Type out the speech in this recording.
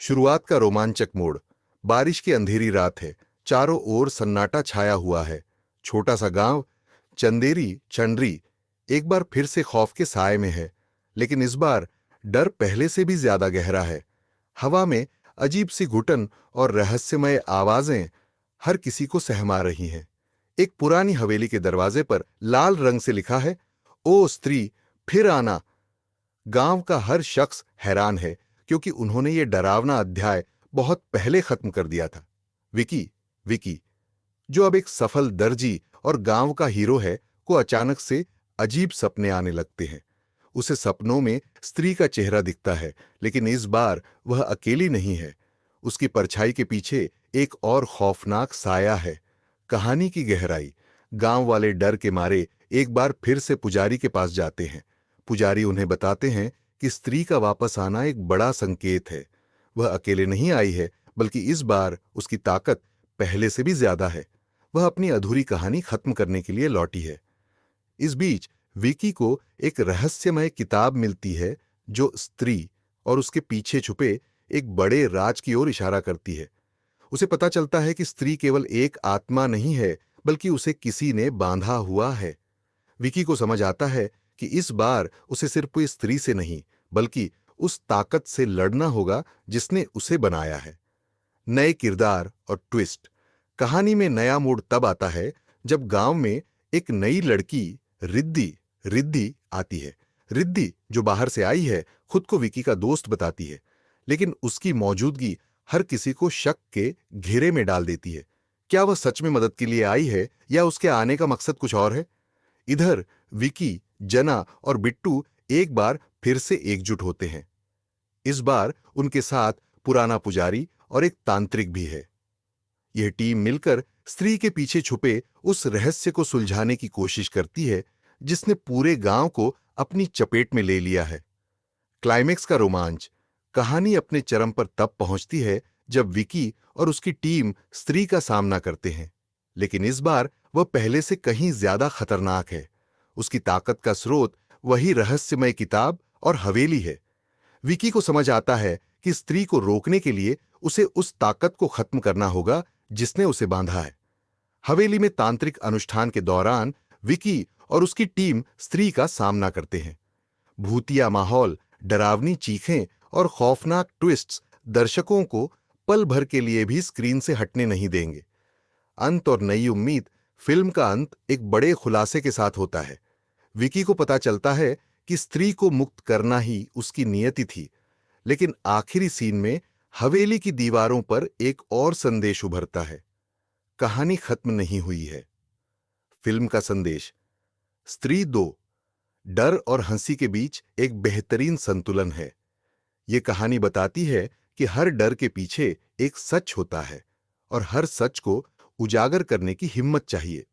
शुरुआत का रोमांचक मोड़। बारिश की अंधेरी रात है। चारों ओर सन्नाटा छाया हुआ है। छोटा सा गांव चंदेरी चंडरी एक बार फिर से खौफ के साए में है, लेकिन इस बार डर पहले से भी ज्यादा गहरा है। हवा में अजीब सी घुटन और रहस्यमय आवाजें हर किसी को सहमा रही हैं। एक पुरानी हवेली के दरवाजे पर लाल रंग से लिखा है, ओ स्त्री फिर आना। गांव का हर शख्स हैरान है, क्योंकि उन्होंने ये डरावना अध्याय बहुत पहले खत्म कर दिया था। विकी विकी जो अब एक सफल दर्जी और गांव का हीरो है, को अचानक से अजीब सपने आने लगते हैं। उसे सपनों में स्त्री का चेहरा दिखता है, लेकिन इस बार वह अकेली नहीं है। उसकी परछाई के पीछे एक और खौफनाक साया है। कहानी की गहराई। गांव वाले डर के मारे एक बार फिर से पुजारी के पास जाते हैं। पुजारी उन्हें बताते हैं कि स्त्री का वापस आना एक बड़ा संकेत है। वह अकेले नहीं आई है, बल्कि इस बार उसकी ताकत पहले से भी ज्यादा है। वह अपनी अधूरी कहानी खत्म करने के लिए लौटी है। इस बीच विकी को एक रहस्यमय किताब मिलती है, जो स्त्री और उसके पीछे छुपे एक बड़े राज की ओर इशारा करती है। उसे पता चलता है कि स्त्री केवल एक आत्मा नहीं है, बल्कि उसे किसी ने बांधा हुआ है। विकी को समझ आता है कि इस बार उसे सिर्फ कोई स्त्री से नहीं, बल्कि उस ताकत से लड़ना होगा जिसने उसे बनाया है। नए किरदार और ट्विस्ट। कहानी में नया मोड़ तब आता है जब गांव में एक नई लड़की रिद्धि रिद्धि आती है। रिद्धि जो बाहर से आई है, खुद को विकी का दोस्त बताती है, लेकिन उसकी मौजूदगी हर किसी को शक के घेरे में डाल देती है। क्या वह सच में मदद के लिए आई है, या उसके आने का मकसद कुछ और है? इधर विकी, जना और बिट्टू एक बार फिर से एकजुट होते हैं। इस बार उनके साथ पुराना पुजारी और एक तांत्रिक भी है। यह टीम मिलकर स्त्री के पीछे छुपे उस रहस्य को सुलझाने की कोशिश करती है, जिसने पूरे गांव को अपनी चपेट में ले लिया है। क्लाइमेक्स का रोमांच। कहानी अपने चरम पर तब पहुंचती है जब विकी और उसकी टीम स्त्री का सामना करते हैं, लेकिन इस बार वह पहले से कहीं ज्यादा खतरनाक है। उसकी ताकत का स्रोत वही रहस्यमय किताब और हवेली है। विकी को समझ आता है कि स्त्री को रोकने के लिए उसे उस ताकत को खत्म करना होगा जिसने उसे बांधा है। हवेली में तांत्रिक अनुष्ठान के दौरान विकी और उसकी टीम स्त्री का सामना करते हैं। भूतिया माहौल, डरावनी चीखें और खौफनाक ट्विस्ट्स दर्शकों को पल भर के लिए भी स्क्रीन से हटने नहीं देंगे। अंत और नई उम्मीद। फिल्म का अंत एक बड़े खुलासे के साथ होता है। विकी को पता चलता है कि स्त्री को मुक्त करना ही उसकी नियति थी, लेकिन आखिरी सीन में हवेली की दीवारों पर एक और संदेश उभरता है। कहानी खत्म नहीं हुई है। फिल्म का संदेश। स्त्री 2 डर और हंसी के बीच एक बेहतरीन संतुलन है। ये कहानी बताती है कि हर डर के पीछे एक सच होता है, और हर सच को उजागर करने की हिम्मत चाहिए।